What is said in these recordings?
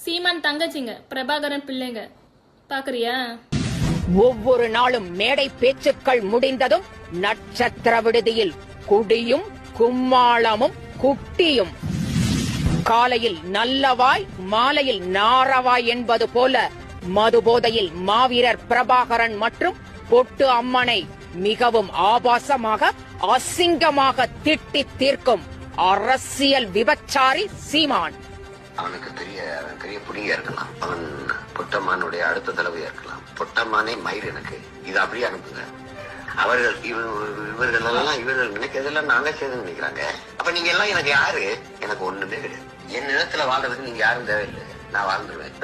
சீமான் தங்கச்சிங்க, பிரபாகரன் பிள்ளைங்க. பாக்குறியா? ஒவ்வொரு நாளும் மேடை பேச்சுக்கள் முடிந்ததும் நட்சத்திர விடுதியில் குடியும் கும்மாளமும் குட்டியும். காலையில் நல்லவாய், மாலையில் நாரவாய் என்பது போல மதுபோதையில் மாவீரர் பிரபாகரன் மற்றும் பொட்டு அம்மனை மிகவும் ஆபாசமாக அசிங்கமாக திட்டி தீர்க்கும் அரசியல் விபச்சாரி சீமான். அவனுக்கு பெரிய புடியா இருக்கலாம். அவன் பொட்டம்மானுடைய அடுத்த தலைவையா இருக்கலாம். பொட்டம்மானே மயிர் எனக்கு இது அப்படியே அனுப்புங்க. அவர்கள் இவர்கள் நினைக்கிறதெல்லாம் நாங்க செய்து நினைக்கிறாங்க. அப்ப நீங்க எல்லாம் எனக்கு யாரு? எனக்கு ஒண்ணுமே கிடையாது. என் நிலத்துல வாழ்றதுக்கு நீங்க யாரும் தேவையில்லை. நான் வாழ்ந்துருவேன்.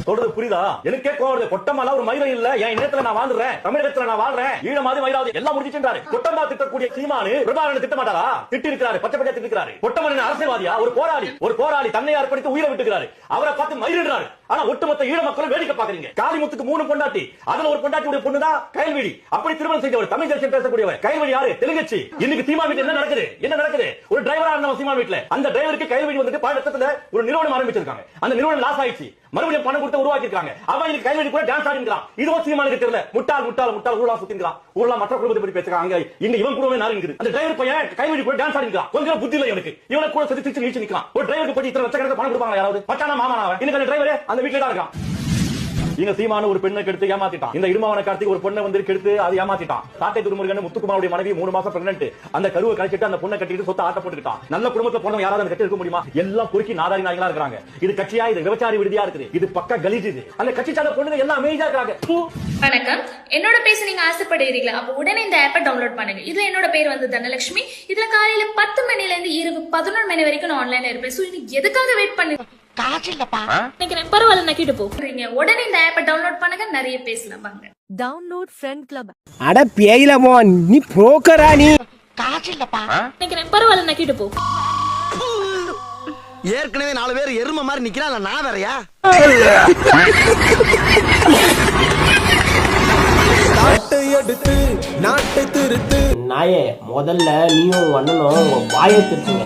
சொல்றது புரியுதா? எனக்கே கோவம். கொட்டம்மால ஒரு மயிரை இல்ல, என் இனத்துல நான் வாழ்றேன், தமிழகத்துல நான் வாழ்றேன், ஈழ மாதிரி மயிராவது எல்லாம் முடிச்சுட்டாரு. கொட்டம்மா திட்டக்கூடிய சீமானு பிரபாகரன் திட்ட மாட்டாரா? திட்டி இருக்கிறாரு, பச்சை பச்சை திட்டிருக்காரு. கொட்டம்மன் அரசியல்வாதியா? ஒரு போராளி தன்னை அர்ப்பணித்து உயிரை விட்டுக்கிறாரு. அவரை பார்த்து மயிரிடுறாரு. ஆனா ஒட்டுமொத்த ஈழ மக்களும் வேடிக்கை பாக்குறீங்க. காளிமுத்துக்கு 3 பொண்டாட்டி, அதுல ஒரு பொண்டாட்டியுடைய பொண்ணுதான் கயல்விழி. அப்படி திருமணம் செய்தவர், தமிழ் தேசியம் பேசக்கூடியவர். கயல்விழி யாரு? தெலுங்கச்சி. இன்னைக்கு சீமான் வீட்டுல என்ன நடக்குது? ஒரு டிரைவரா இருந்த சீமான் வீட்டுல அந்த டிரைவருக்கு கயல்விழி வந்துட்டு பல லட்சத்துல ஒரு நிறுவனம் ஆரம்பிச்சிருக்காங்க. அந்த நிறுவனம் லாஸ் ஆயிடுச்சு. மறுபடியும் பணம் கொடுத்து உருவாக்கி இருக்காங்க. அவன் இன்னைக்கு கைவெளி கூட டான்ஸ் ஆடிக்கிறான். இதுவும் சீமானுக்கு தெரியல. முட்டாள் ஊர்லா சுத்திக்கிறான். ஊர்லா மற்ற குடும்பத்தை பத்தி பேசுறாங்க. இங்க இவன் குடும்பமே நாள் இருக்குது. அந்த டிரைவர் பையன் கைவெளி கூட டான்ஸ் ஆடிக்கிறான். கொஞ்சம் புத்தி இல்லை இவனுக்கு. இவனை கூட சுத்தி நீச்சு நிக்கிறான். ஒரு டிரைவருக்கு போய் இத்தனை லட்சக்கணக்கில் பணம் கொடுப்பாங்க யாராவது? பட்டானா மாமா அவன். இன்னைக்கு அந்த டிரைவர் அந்த வீட்டுல தான் இருக்கான். இங்க சீமான ஒரு பெண்ணை கெடுத்து ஏமாத்திட்டான். இந்த இடுமாவன கார்த்திக் ஒரு பொண்ணை வந்து கெடுத்து அது ஏமாத்திட்டான். சாட்டை திருமுருகன் முத்துக்குமாருடைய மனைவி 3 மாசம் பிரெக்னன்ட். அந்த கருவை கழிச்சிட்டு அந்த பொண்ணை கட்டிட்டு சொத்தை ஆட்ட போட்டுக்கிட்டான். நல்ல குடும்பத்துல போனவங்க யாராவது அந்த கட்டி இருக்க முடியுமா? எல்லாம் குறுக்கி நாதாரி நாய்களா இருக்காங்க. இது கட்சியா? இது விபச்சாரி விடுதியா இருக்குது. இது பக்க கலீஜ். இது அந்த கட்சி சார்ந்த பொண்ணுங்க எல்லாம் அமேஜா இருக்காங்க. வணக்கம். என்னோட பேச நீங்க ஆசைப்படுறீங்களா? அப்ப உடனே இந்த ஆப்பை டவுன்லோட் பண்ணுங்க. இதுல என்னோட பேர் வந்து தனலட்சுமி. இதுல காலையில 10 மணில இருந்து இரவு 11 மணி வரைக்கும் நான் ஆன்லைன்ல இருப்பேன். சோ இது எதுக்காக வெயிட் பண்ணுங்க? பரவாயில்ல, நக்கிட்டு போறீங்க. உடனே இந்த ஆப்பை டவுன்லோட் பண்ணுங்க. நிறைய பேசலாம் வாங்க. Download friend club. அட பேயிலமோ நீ புரோக்கரா? நீ பரவாயில்ல, நக்கிட்டு போ. ஏற்கனவே 4 பேர் எரும மாதிரி நிக்கிறான். நான் வேறயா? எடுத்து நாட்டை திருத்து. நாயே, முதல்ல நீயும் அண்ணனும் வாயை திருத்துங்க.